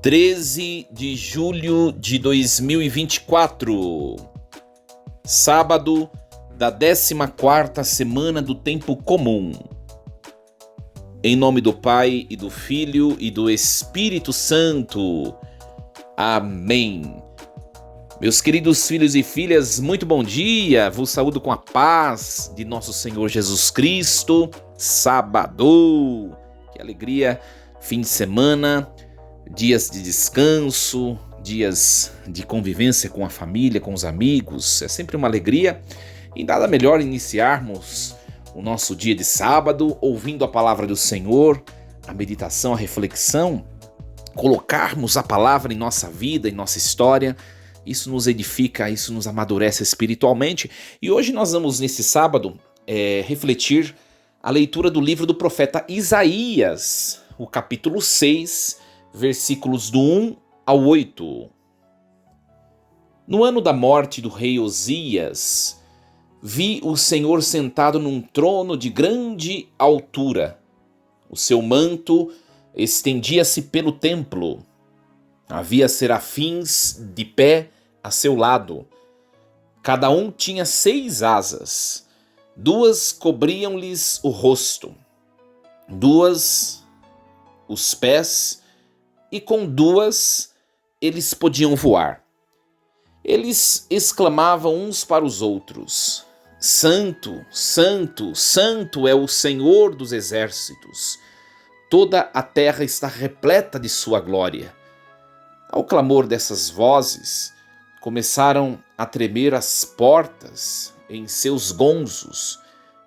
13 de julho de 2024, sábado da 14ª semana do Tempo Comum. Em nome do Pai, e do Filho, e do Espírito Santo. Amém. Meus queridos filhos e filhas, muito bom dia. Vos saúdo com a paz de nosso Senhor Jesus Cristo. Sábado. Que alegria. Fim de semana. Dias de descanso, dias de convivência com a família, com os amigos, é sempre uma alegria e nada melhor iniciarmos o nosso dia de sábado ouvindo a palavra do Senhor, a meditação, a reflexão, colocarmos a palavra em nossa vida, em nossa história. Isso nos edifica, isso nos amadurece espiritualmente. E hoje nós vamos nesse sábado refletir a leitura do livro do profeta Isaías, o capítulo 6, versículos do 1 ao 8. No ano da morte do rei Osias, vi o Senhor sentado num trono de grande altura. O seu manto estendia-se pelo templo. Havia serafins de pé a seu lado. Cada um tinha 6 asas. 2 cobriam-lhes o rosto, 2 os pés, e com 2 eles podiam voar. Eles exclamavam uns para os outros: Santo, Santo, Santo é o Senhor dos exércitos. Toda a terra está repleta de sua glória. Ao clamor dessas vozes, começaram a tremer as portas em seus gonzos,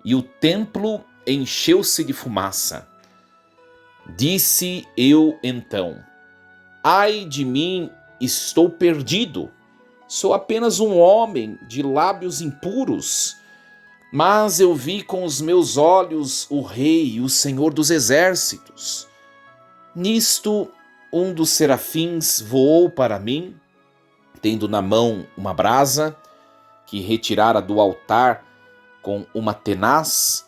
e o templo encheu-se de fumaça. Disse eu então: Ai de mim, estou perdido. Sou apenas um homem de lábios impuros. Mas eu vi com os meus olhos o Rei, o Senhor dos exércitos. Nisto, um dos serafins voou para mim, tendo na mão uma brasa, que retirara do altar com uma tenaz,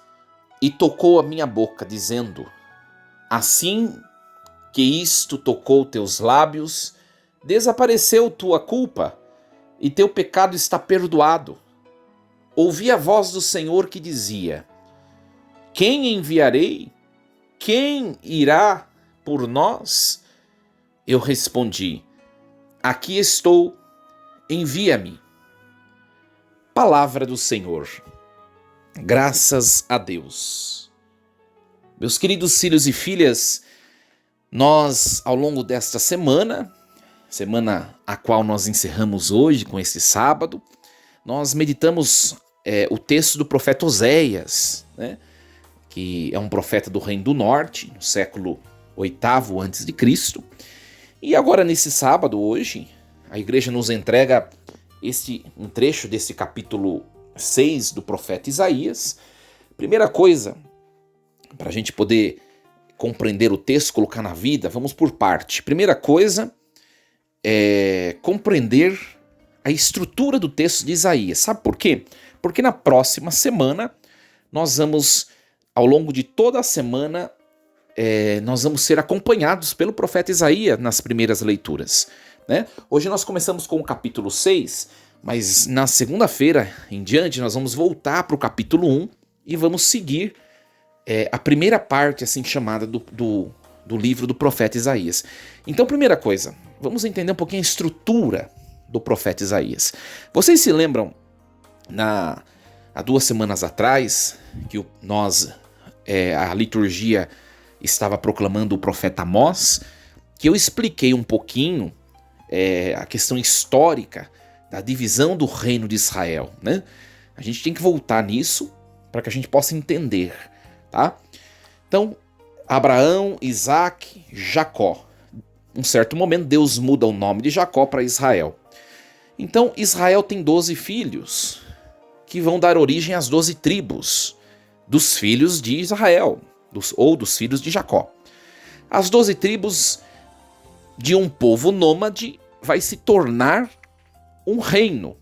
e tocou a minha boca, dizendo: Assim que isto tocou teus lábios, desapareceu tua culpa, e teu pecado está perdoado. Ouvi a voz do Senhor que dizia: Quem enviarei? Quem irá por nós? Eu respondi: Aqui estou, envia-me. Palavra do Senhor. Graças a Deus. Meus queridos filhos e filhas, nós, ao longo desta semana a qual nós encerramos hoje com esse sábado, nós meditamos o texto do profeta Oséias, né, que é um profeta do Reino do Norte, no século VIII a.C. E agora, nesse sábado, hoje, a igreja nos entrega um trecho desse capítulo 6 do profeta Isaías. Primeira coisa, para a gente poder compreender o texto, colocar na vida, vamos por parte. Primeira coisa é compreender a estrutura do texto de Isaías. Sabe por quê? Porque na próxima semana, nós vamos, ao longo de toda a semana, nós vamos ser acompanhados pelo profeta Isaías nas primeiras leituras, né? Hoje nós começamos com o capítulo 6, mas na segunda-feira em diante nós vamos voltar para o capítulo 1 e vamos seguir a primeira parte, assim chamada, do livro do profeta Isaías. Então, primeira coisa, vamos entender um pouquinho a estrutura do profeta Isaías. Vocês se lembram, há 2 semanas atrás, que a liturgia estava proclamando o profeta Amós, que eu expliquei um pouquinho a questão histórica da divisão do reino de Israel, né? A gente tem que voltar nisso para que a gente possa entender, tá? Então, Abraão, Isaac, Jacó. Em um certo momento, Deus muda o nome de Jacó para Israel. Então, Israel tem 12 filhos, que vão dar origem às 12 tribos dos filhos de Israel, ou dos filhos de Jacó. As 12 tribos de um povo nômade vai se tornar um reino,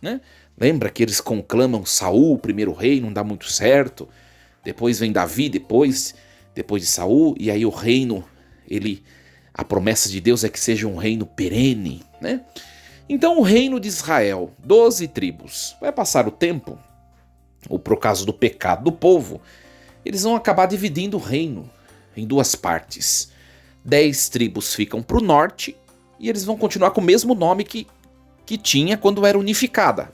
né? Lembra que eles conclamam Saul, o primeiro rei, não dá muito certo. Depois vem Davi, depois de Saul, e aí o reino ele A promessa de Deus é que seja um reino perene, né? Então o reino de Israel, 12 tribos, vai passar o tempo, ou por causa do pecado do povo, eles vão acabar dividindo o reino em duas partes. 10 tribos ficam para o norte e eles vão continuar com o mesmo nome que tinha quando era unificado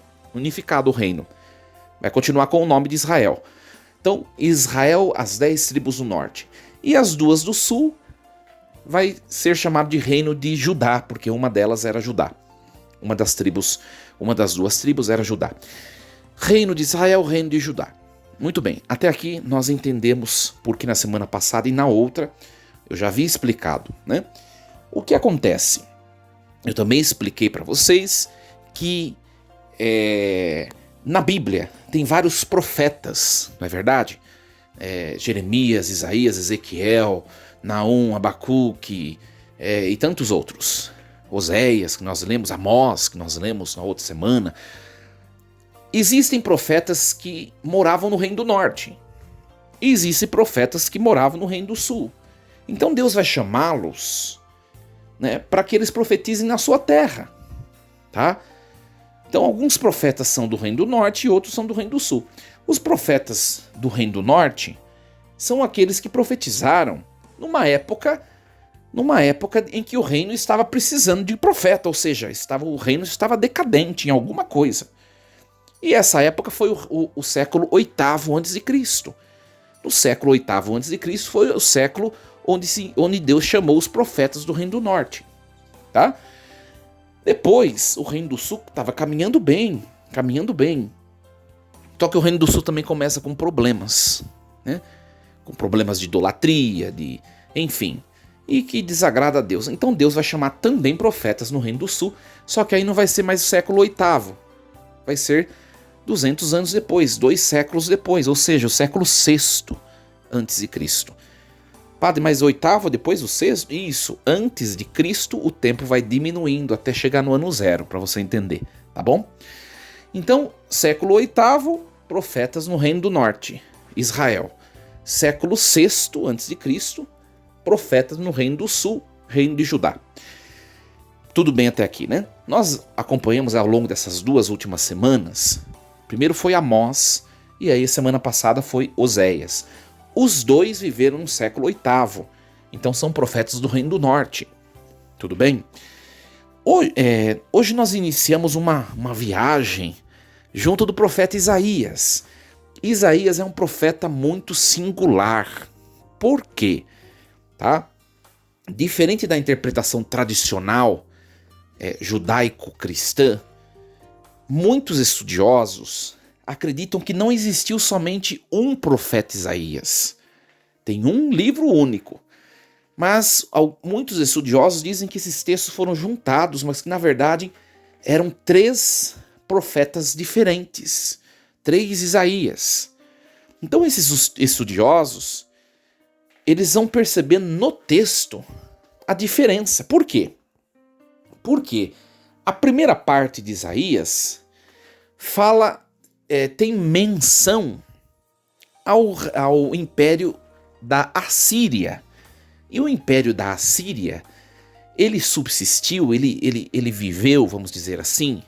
o reino. Vai continuar com o nome de Israel. Então, Israel, as 10 tribos do norte. E as duas do sul vai ser chamado de reino de Judá, porque uma delas era Judá. Uma das duas tribos era Judá. Reino de Israel, reino de Judá. Muito bem, até aqui nós entendemos porque na semana passada e na outra eu já havia explicado, né? O que acontece? Eu também expliquei para vocês que na Bíblia tem vários profetas, não é verdade? Jeremias, Isaías, Ezequiel, Naum, Abacuque e tantos outros. Oséias, que nós lemos, Amós, que nós lemos na outra semana. Existem profetas que moravam no Reino do Norte. E existem profetas que moravam no Reino do Sul. Então Deus vai chamá-los, né, para que eles profetizem na sua terra. Tá? Então alguns profetas são do Reino do Norte e outros são do Reino do Sul. Os profetas do Reino do Norte são aqueles que profetizaram numa época em que o reino estava precisando de profeta, ou seja, o reino estava decadente em alguma coisa. E essa época foi o século VIII a.C. No século VIII a.C. foi o século onde Deus chamou os profetas do Reino do Norte. Tá? Depois, o Reino do Sul estava caminhando bem. Só que o Reino do Sul também começa com problemas, né? Com problemas de idolatria, enfim, e que desagrada a Deus. Então Deus vai chamar também profetas no Reino do Sul, só que aí não vai ser mais o século VIII, vai ser 200 anos depois, 2 séculos depois, ou seja, o século VI a.C. Padre, mas o oitavo depois o sexto? Isso, antes de Cristo o tempo vai diminuindo até chegar no ano 0, para você entender, tá bom? Então, século VIII, profetas no Reino do Norte, Israel. Século VI a.C., profetas no Reino do Sul, Reino de Judá. Tudo bem até aqui, né? Nós acompanhamos ao longo dessas 2 últimas semanas. Primeiro foi Amós, e aí semana passada foi Oséias. Os dois viveram no século VIII, então são profetas do Reino do Norte. Tudo bem? Hoje nós iniciamos uma viagem junto do profeta Isaías. Isaías é um profeta muito singular. Por quê? Tá? Diferente da interpretação tradicional judaico-cristã, muitos estudiosos acreditam que não existiu somente um profeta Isaías. Tem um livro único. Mas muitos estudiosos dizem que esses textos foram juntados, mas que na verdade eram 3 profetas diferentes. 3 Isaías. Então esses estudiosos, eles vão perceber no texto a diferença. Por quê? Porque a primeira parte de Isaías tem menção ao império da Assíria. E o império da Assíria, ele subsistiu, ele viveu, vamos dizer assim,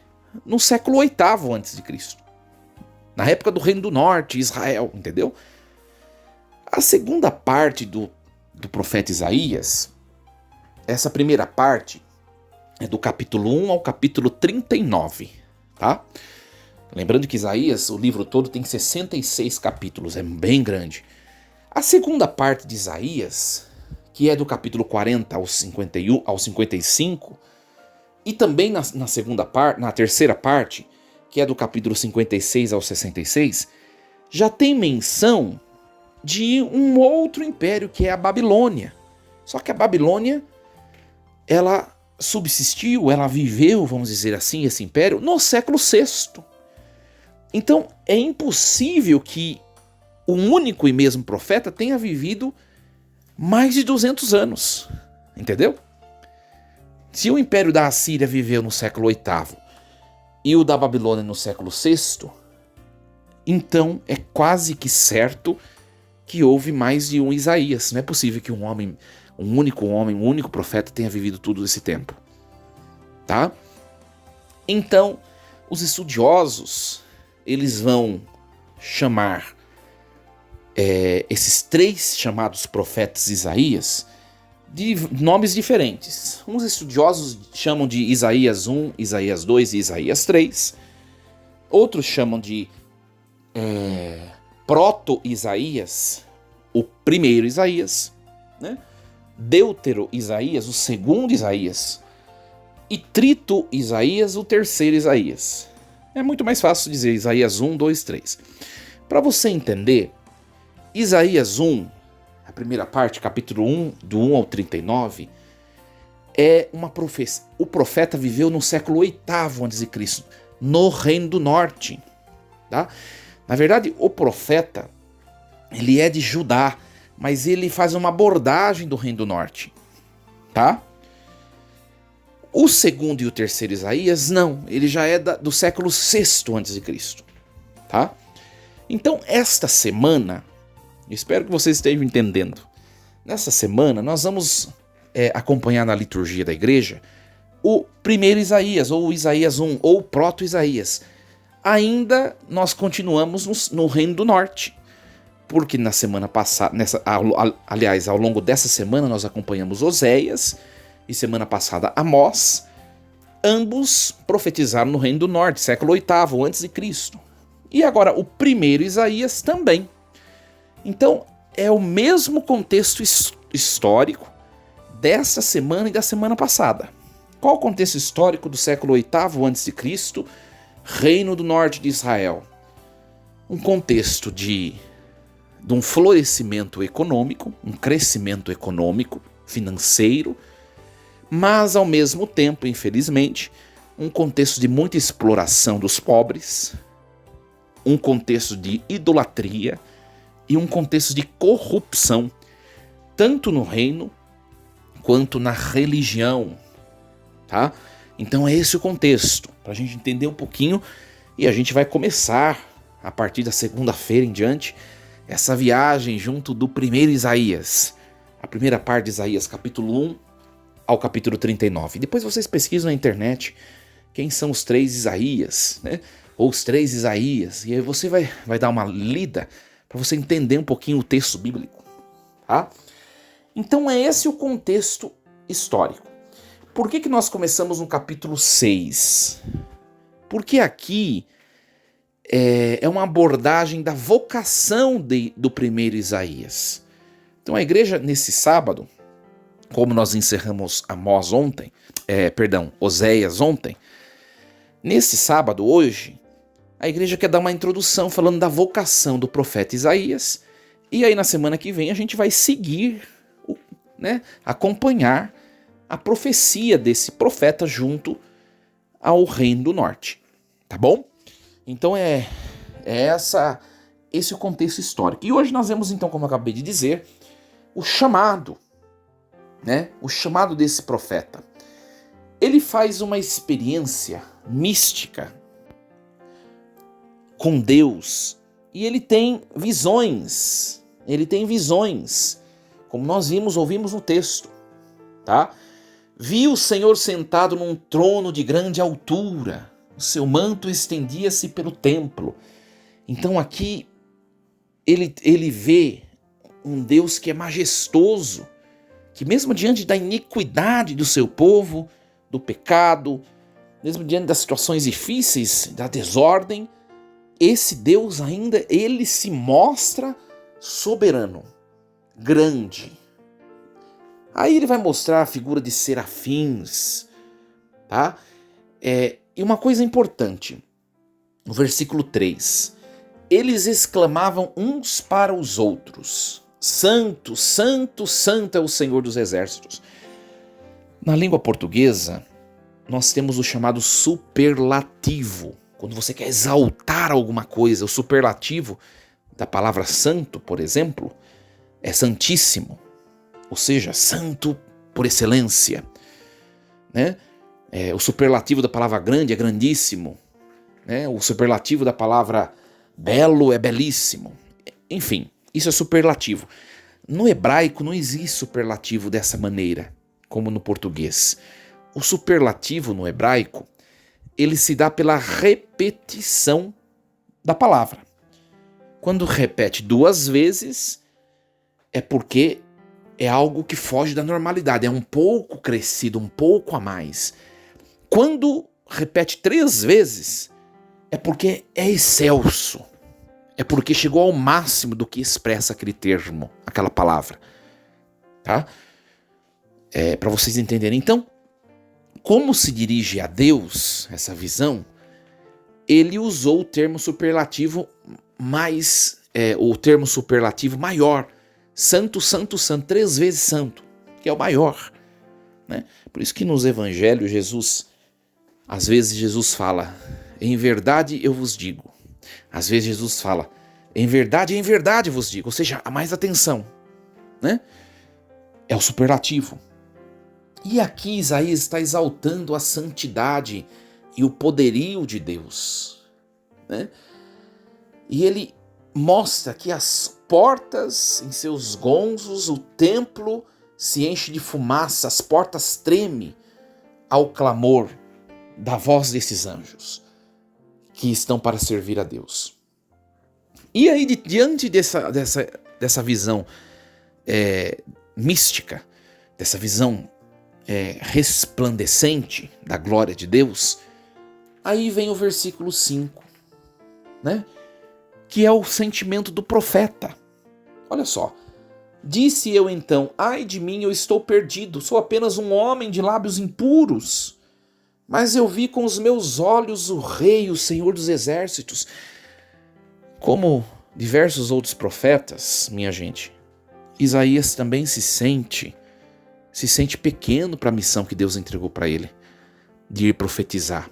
no século VIII a.C. Na época do Reino do Norte, Israel, entendeu? A segunda parte do profeta Isaías, essa primeira parte é do capítulo 1 ao capítulo 39, tá? Lembrando que Isaías, o livro todo tem 66 capítulos, é bem grande. A segunda parte de Isaías, que é do capítulo 40 ao 55, e também na terceira parte, que é do capítulo 56 ao 66, já tem menção de um outro império, que é a Babilônia. Só que a Babilônia, ela subsistiu, ela viveu, vamos dizer assim, esse império, no século VI. Então, é impossível que um único e mesmo profeta tenha vivido mais de 200 anos, entendeu? Se o império da Assíria viveu no século VIII e o da Babilônia no século VI, então é quase que certo que houve mais de um Isaías. Não é possível que um homem um único homem, um único profeta tenha vivido tudo esse tempo. Tá? Então, os estudiosos, eles vão chamar esses 3 chamados profetas Isaías de nomes diferentes. Uns estudiosos chamam de Isaías 1, Isaías 2 e Isaías 3. Outros chamam de Proto-Isaías, o primeiro Isaías, né? Deutero-Isaías, o segundo Isaías, e Trito-Isaías, o terceiro Isaías. É muito mais fácil dizer Isaías 1, 2, 3. Para você entender, Isaías 1, a primeira parte, capítulo 1, do 1 ao 39, é uma profecia. O profeta viveu no século VIII a.C., no Reino do Norte. Tá? Na verdade, o profeta, ele é de Judá, mas ele faz uma abordagem do Reino do Norte. Tá? O segundo e o terceiro Isaías, não. Ele já é do século VI a.C. Tá? Então, esta semana, eu espero que vocês estejam entendendo. Nessa semana, nós vamos acompanhar na liturgia da igreja o primeiro Isaías, ou Isaías 1, ou Proto-Isaías. Ainda nós continuamos no Reino do Norte, porque na semana passada, aliás, ao longo dessa semana nós acompanhamos Oséias e semana passada Amós. Ambos profetizaram no Reino do Norte, século VIII a.C. E agora o primeiro Isaías também. Então é o mesmo contexto histórico dessa semana e da semana passada. Qual o contexto histórico do século VIII a.C., Reino do Norte de Israel? Um contexto de um florescimento econômico, um crescimento econômico, financeiro, mas ao mesmo tempo, infelizmente, um contexto de muita exploração dos pobres, um contexto de idolatria e um contexto de corrupção, tanto no reino quanto na religião. Tá? Então é esse o contexto, para a gente entender um pouquinho, e a gente vai começar, a partir da segunda-feira em diante, essa viagem junto do primeiro Isaías, a primeira parte de Isaías, capítulo 1 ao capítulo 39. Depois vocês pesquisam na internet quem são os 3 Isaías, né? Ou os 3 Isaías, e aí você vai dar uma lida para você entender um pouquinho o texto bíblico. Tá? Então é esse o contexto histórico. Por que nós começamos no capítulo 6? Porque aqui é uma abordagem da vocação do primeiro Isaías. Então a igreja, nesse sábado, como nós encerramos Oséias ontem, nesse sábado, hoje, a igreja quer dar uma introdução falando da vocação do profeta Isaías, e aí na semana que vem a gente vai seguir, acompanhar a profecia desse profeta junto ao Reino do Norte. Tá bom? Então esse é o contexto histórico. E hoje nós vemos então, como eu acabei de dizer, o chamado desse profeta. Ele faz uma experiência mística com Deus e ele tem visões. Como nós ouvimos no texto, tá? Viu o Senhor sentado num trono de grande altura, o seu manto estendia-se pelo templo. Então aqui ele vê um Deus que é majestoso, que mesmo diante da iniquidade do seu povo, do pecado, mesmo diante das situações difíceis, da desordem, esse Deus ainda, ele se mostra soberano, grande. Aí ele vai mostrar a figura de serafins, tá? E uma coisa importante, no versículo 3, eles exclamavam uns para os outros: Santo, Santo, Santo é o Senhor dos Exércitos. Na língua portuguesa, nós temos o chamado superlativo. Quando você quer exaltar alguma coisa, o superlativo da palavra santo, por exemplo, é santíssimo. Ou seja, santo por excelência. Né? O superlativo da palavra grande é grandíssimo. Né? O superlativo da palavra belo é belíssimo. Enfim, isso é superlativo. no hebraico não existe superlativo dessa maneira, como no português. O superlativo no hebraico, ele se dá pela repetição da palavra. Quando repete 2 vezes, é porque é algo que foge da normalidade, é um pouco crescido, um pouco a mais. Quando repete 3 vezes, é porque é excelso. É porque chegou ao máximo do que expressa aquele termo, aquela palavra. Tá? Para vocês entenderem. Então, como se dirige a Deus, essa visão, ele usou o termo superlativo o termo superlativo maior. Santo, santo, santo, 3 vezes santo, que é o maior. Né? Por isso que nos evangelhos, às vezes Jesus fala, em verdade eu vos digo. Às vezes Jesus fala, em verdade vos digo. Ou seja, há mais atenção. Né? É o superlativo. E aqui Isaías está exaltando a santidade e o poderio de Deus. Né? E ele mostra que as portas em seus gonzos, o templo se enche de fumaça, as portas tremem ao clamor da voz desses anjos que estão para servir a Deus. E aí, diante dessa visão mística, dessa visão resplandecente da glória de Deus, aí vem o versículo 5, né? Que é o sentimento do profeta. Olha só. Disse eu então, ai de mim, eu estou perdido, sou apenas um homem de lábios impuros. Mas eu vi com os meus olhos o Rei, o Senhor dos Exércitos. Como diversos outros profetas, minha gente, Isaías também se sente pequeno para a missão que Deus entregou para ele, de ir profetizar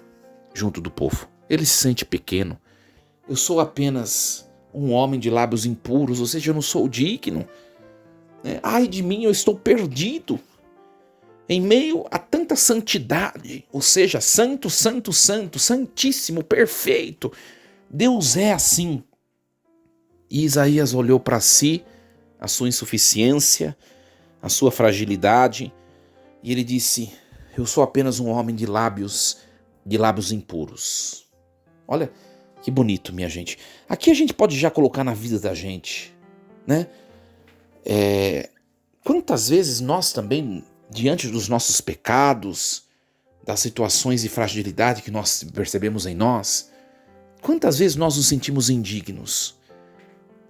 junto do povo. Ele se sente pequeno. Eu sou apenas um homem de lábios impuros, ou seja, eu não sou digno. Ai de mim, eu estou perdido. Em meio a tanta santidade, ou seja, santo, santo, santo, santíssimo, perfeito. Deus é assim. E Isaías olhou para si, a sua insuficiência, a sua fragilidade, e ele disse, eu sou apenas um homem de lábios impuros. Olha que bonito, minha gente. Aqui a gente pode já colocar na vida da gente, né? Quantas vezes nós também, diante dos nossos pecados, das situações de fragilidade que nós percebemos em nós, quantas vezes nós nos sentimos indignos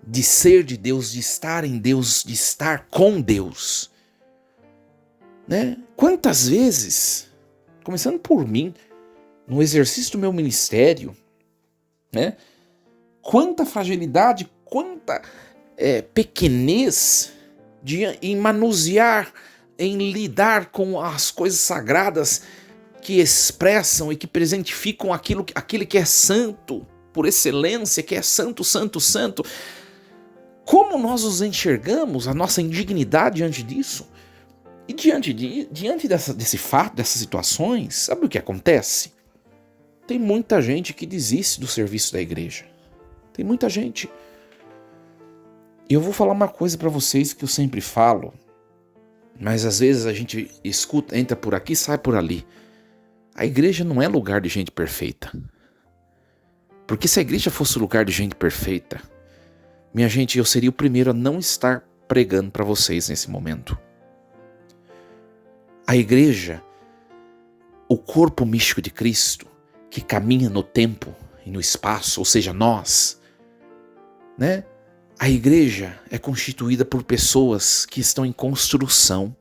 de ser de Deus, de estar em Deus, de estar com Deus, né? Quantas vezes, começando por mim, no exercício do meu ministério, né? Quanta fragilidade, quanta pequenez em manusear, em lidar com as coisas sagradas que expressam e que presentificam aquele que é santo, por excelência, que é santo, santo, santo. Como nós nos enxergamos, a nossa indignidade diante disso? E diante desse fato, dessas situações, sabe o que acontece? Tem muita gente que desiste do serviço da igreja. Tem muita gente. E eu vou falar uma coisa para vocês que eu sempre falo, mas às vezes a gente escuta, entra por aqui e sai por ali. A igreja não é lugar de gente perfeita. Porque se a igreja fosse lugar de gente perfeita, minha gente, eu seria o primeiro a não estar pregando para vocês nesse momento. A igreja, o corpo místico de Cristo, que caminha no tempo e no espaço, ou seja, nós, né? A igreja é constituída por pessoas que estão em construção.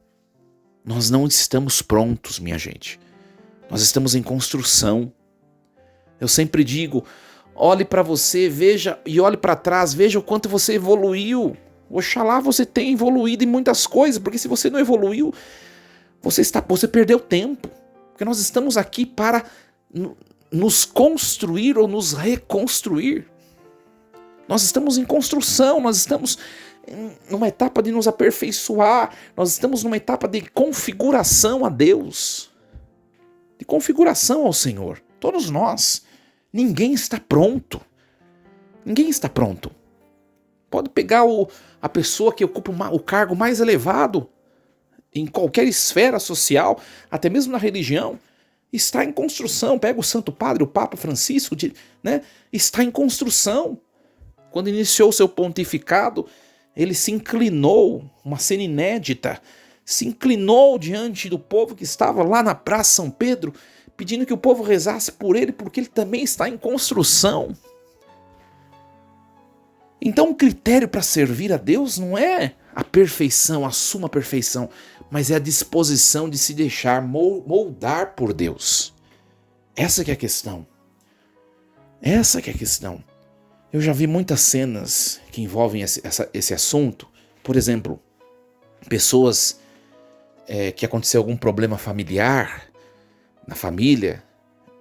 Nós não estamos prontos, minha gente. Nós estamos em construção. Eu sempre digo, olhe para você, veja e olhe para trás, veja o quanto você evoluiu. Oxalá você tenha evoluído em muitas coisas, porque se você não evoluiu, você perdeu tempo. Porque nós estamos aqui para nos construir ou nos reconstruir. Nós estamos em construção, nós estamos numa etapa de nos aperfeiçoar, nós estamos numa etapa de configuração a Deus, de configuração ao Senhor. Todos nós. Ninguém está pronto. Ninguém está pronto. Pode pegar a pessoa que ocupa o cargo mais elevado em qualquer esfera social, até mesmo na religião, está em construção. Pega o Santo Padre, o Papa Francisco, né? Está em construção. Quando iniciou seu pontificado, ele se inclinou, uma cena inédita, se inclinou diante do povo que estava lá na Praça São Pedro, pedindo que o povo rezasse por ele, porque ele também está em construção. Então o critério para servir a Deus não é a perfeição, a suma perfeição, mas é a disposição de se deixar moldar por Deus. Essa que é a questão. Essa que é a questão. Eu já vi muitas cenas que envolvem esse assunto. Por exemplo, pessoas que aconteceu algum problema familiar na família,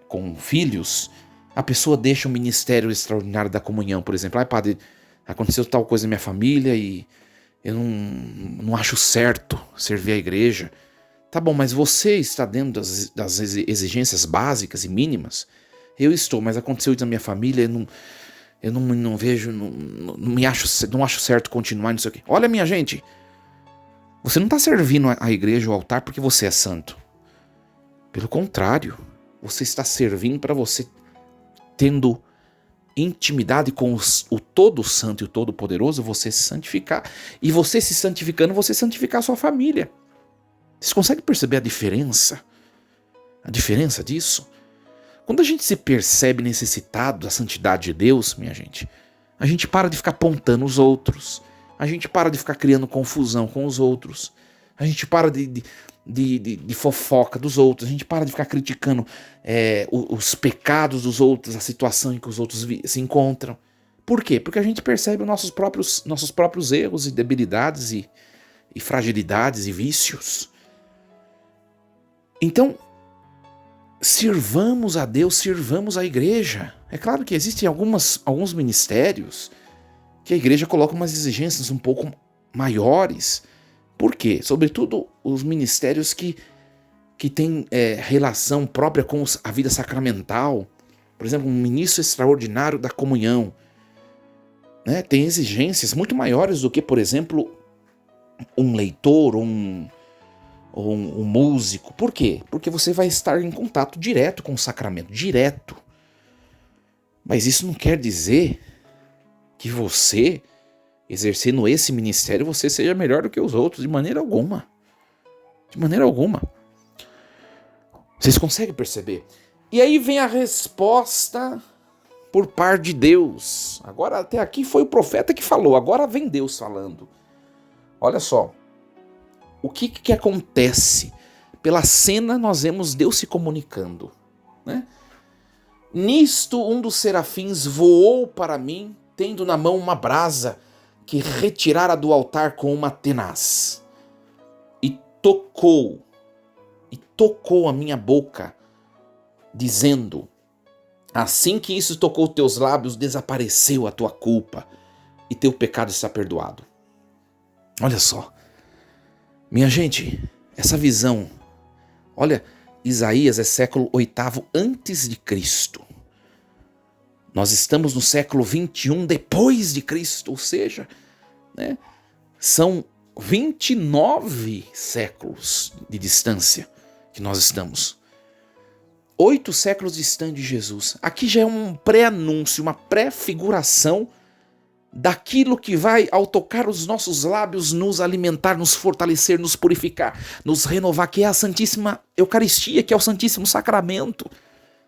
com filhos, a pessoa deixa o ministério extraordinário da comunhão, por exemplo. Padre, aconteceu tal coisa na minha família e eu não acho certo servir a igreja. Tá bom, mas você está dentro das exigências básicas e mínimas? Eu estou, mas aconteceu isso na minha família, eu não vejo, não acho certo continuar nisso aqui. Olha, minha gente, você não está servindo a igreja, o altar, porque você é santo. Pelo contrário, você está servindo para você, tendo intimidade com o todo santo e o todo poderoso, você se santificar. E você se santificando, você santificar a sua família. Vocês conseguem perceber a diferença? A diferença disso? Quando a gente se percebe necessitado da santidade de Deus, minha gente, a gente para de ficar apontando os outros. A gente para de ficar criando confusão com os outros. A gente para de fofoca dos outros. A gente para de ficar criticando os pecados dos outros, a situação em que os outros se encontram. Por quê? Porque a gente percebe os nossos próprios erros e debilidades e fragilidades e vícios. Então, sirvamos a Deus, sirvamos a igreja. É claro que existem alguns ministérios que a igreja coloca umas exigências um pouco maiores. Por quê? Sobretudo os ministérios que têm relação própria com a vida sacramental. Por exemplo, um ministro extraordinário da comunhão, né, tem exigências muito maiores do que, por exemplo, um leitor ou um músico. Por quê? Porque você vai estar em contato direto com o sacramento, direto. Mas isso não quer dizer que você, exercendo esse ministério, você seja melhor do que os outros, de maneira alguma. De maneira alguma. Vocês conseguem perceber? E aí vem a resposta por parte de Deus. Agora, até aqui foi o profeta que falou, agora vem Deus falando. Olha só. O que acontece? Pela cena nós vemos Deus se comunicando, né? Nisto um dos serafins voou para mim, tendo na mão uma brasa que retirara do altar com uma tenaz. E tocou a minha boca, dizendo: assim que isso tocou teus lábios, desapareceu a tua culpa e teu pecado está perdoado. Olha só. Minha gente, essa visão, olha, Isaías é século VIII antes de Cristo. Nós estamos no século XXI depois de Cristo, ou seja, né, são 29 séculos de distância que nós estamos. 8 séculos distante de Jesus. Aqui já é um pré-anúncio, uma pré-figuração daquilo que vai, ao tocar os nossos lábios, nos alimentar, nos fortalecer, nos purificar, nos renovar, que é a Santíssima Eucaristia, que é o Santíssimo Sacramento.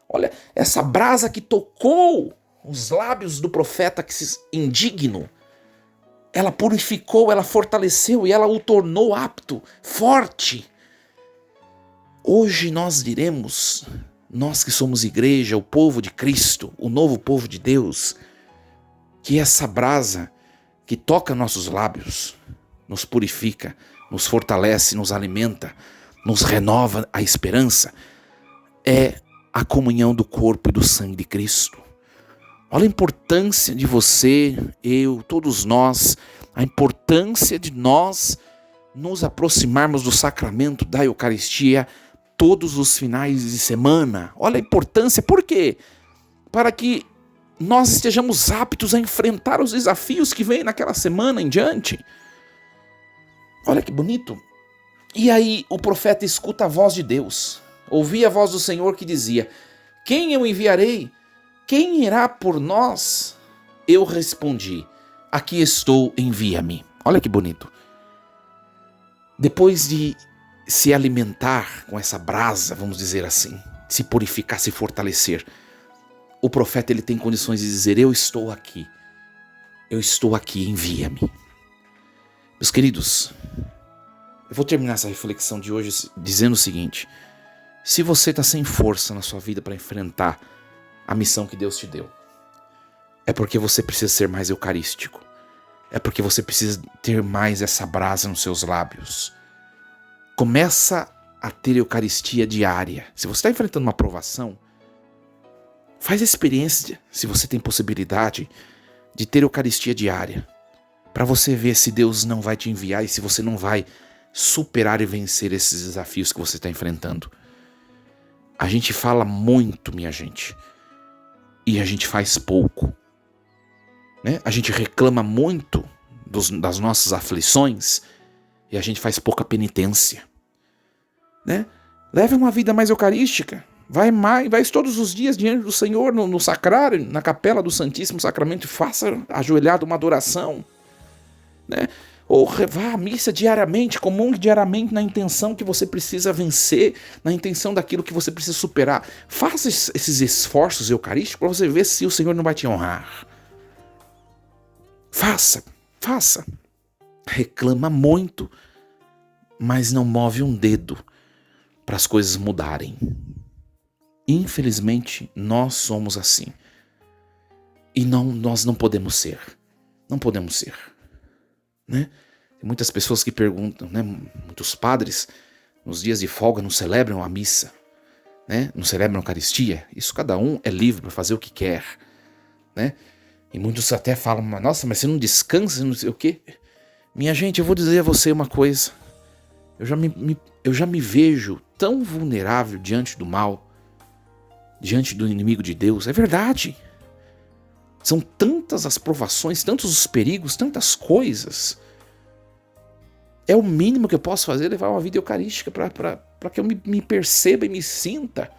Olha, essa brasa que tocou os lábios do profeta que se indigno, ela purificou, ela fortaleceu e ela o tornou apto, forte. Hoje nós diremos, nós que somos igreja, o povo de Cristo, o novo povo de Deus, que essa brasa que toca nossos lábios nos purifica, nos fortalece, nos alimenta, nos renova a esperança, é a comunhão do corpo e do sangue de Cristo. Olha a importância de você, eu, todos nós, a importância de nós nos aproximarmos do sacramento da Eucaristia todos os finais de semana. Olha a importância, por quê? Para que nós estejamos aptos a enfrentar os desafios que vêm naquela semana em diante. Olha que bonito. E aí o profeta escuta a voz de Deus. Ouvi a voz do Senhor que dizia: quem eu enviarei? Quem irá por nós? Eu respondi: aqui estou, envia-me. Olha que bonito. Depois de se alimentar com essa brasa, vamos dizer assim, se purificar, se fortalecer, o profeta ele tem condições de dizer: eu estou aqui, envia-me. Meus queridos, eu vou terminar essa reflexão de hoje dizendo o seguinte: se você está sem força na sua vida para enfrentar a missão que Deus te deu, é porque você precisa ser mais eucarístico, é porque você precisa ter mais essa brasa nos seus lábios. Começa a ter eucaristia diária. Se você está enfrentando uma provação, faz a experiência, se você tem possibilidade, de ter eucaristia diária, para você ver se Deus não vai te enviar e se você não vai superar e vencer esses desafios que você está enfrentando. A gente fala muito, minha gente, e a gente faz pouco, né? A gente reclama muito das nossas aflições e a gente faz pouca penitência, né? Leve uma vida mais eucarística. Vai todos os dias diante do Senhor, no sacrário, na capela do Santíssimo Sacramento, e faça ajoelhado uma adoração, né? Ou vá à missa diariamente, comungue diariamente na intenção que você precisa vencer, na intenção daquilo que você precisa superar. Faça esses esforços eucarísticos para você ver se o Senhor não vai te honrar. Faça. Reclama muito, mas não move um dedo para as coisas mudarem. Infelizmente, nós somos assim. E nós não podemos ser. Não podemos ser. Né? Tem muitas pessoas que perguntam, né? Muitos padres, nos dias de folga, não celebram a missa, né? Não celebram a Eucaristia. Isso cada um é livre para fazer o que quer, né? E muitos até falam: nossa, mas você não descansa, não sei o quê. Minha gente, eu vou dizer a você uma coisa. Eu já me vejo tão vulnerável diante do mal, diante do inimigo de Deus. É verdade. São tantas as provações, tantos os perigos, tantas coisas. É o mínimo que eu posso fazer, levar uma vida eucarística para que eu me perceba e me sinta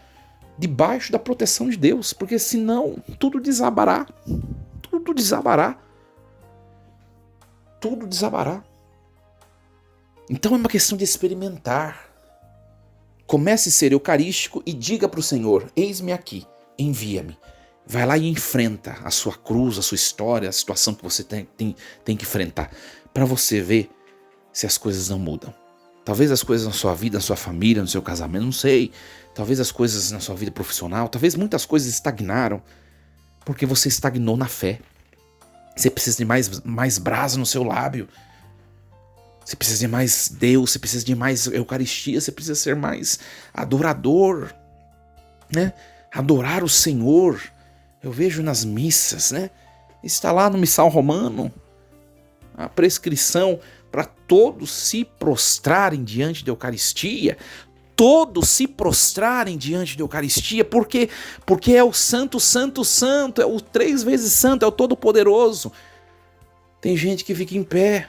debaixo da proteção de Deus. Porque senão tudo desabará. Tudo desabará. Tudo desabará. Então é uma questão de experimentar. Comece a ser eucarístico e diga para o Senhor: eis-me aqui, envia-me. Vai lá e enfrenta a sua cruz, a sua história, a situação que você tem que enfrentar, para você ver se as coisas não mudam. Talvez as coisas na sua vida, na sua família, no seu casamento, não sei. Talvez as coisas na sua vida profissional, talvez muitas coisas estagnaram, porque você estagnou na fé. Você precisa de mais brasa no seu lábio. Você precisa de mais Deus, você precisa de mais Eucaristia, você precisa ser mais adorador, né? Adorar o Senhor. Eu vejo nas missas, né? Está lá no missal romano a prescrição para todos se prostrarem diante da Eucaristia. Todos se prostrarem diante da Eucaristia. Por quê? Porque é o Santo, Santo, Santo. É o 3 vezes Santo, é o Todo-Poderoso. Tem gente que fica em pé.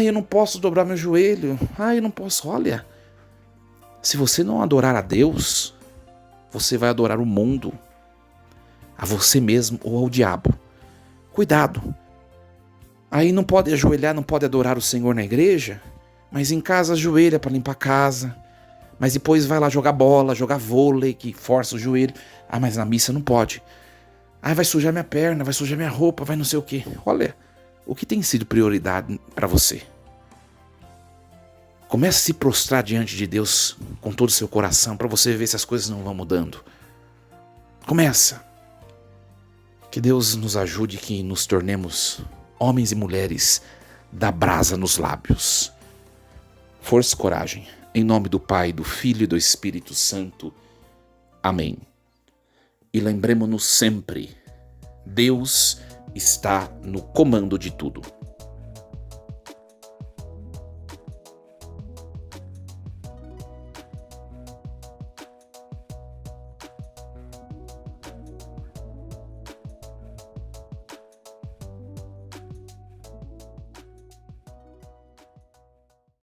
Eu não posso dobrar meu joelho. Eu não posso. Olha, se você não adorar a Deus, você vai adorar o mundo, a você mesmo ou ao diabo. Cuidado. Aí não pode ajoelhar, não pode adorar o Senhor na igreja, mas em casa ajoelha para limpar a casa. Mas depois vai lá jogar bola, jogar vôlei, que força o joelho. Mas na missa não pode. Vai sujar minha perna, vai sujar minha roupa, vai não sei o quê. Olha, o que tem sido prioridade para você? Comece a se prostrar diante de Deus com todo o seu coração, para você ver se as coisas não vão mudando. Começa. Que Deus nos ajude, que nos tornemos homens e mulheres da brasa nos lábios. Força e coragem. Em nome do Pai, do Filho e do Espírito Santo. Amém. E lembremos-nos sempre, Deus está no comando de tudo.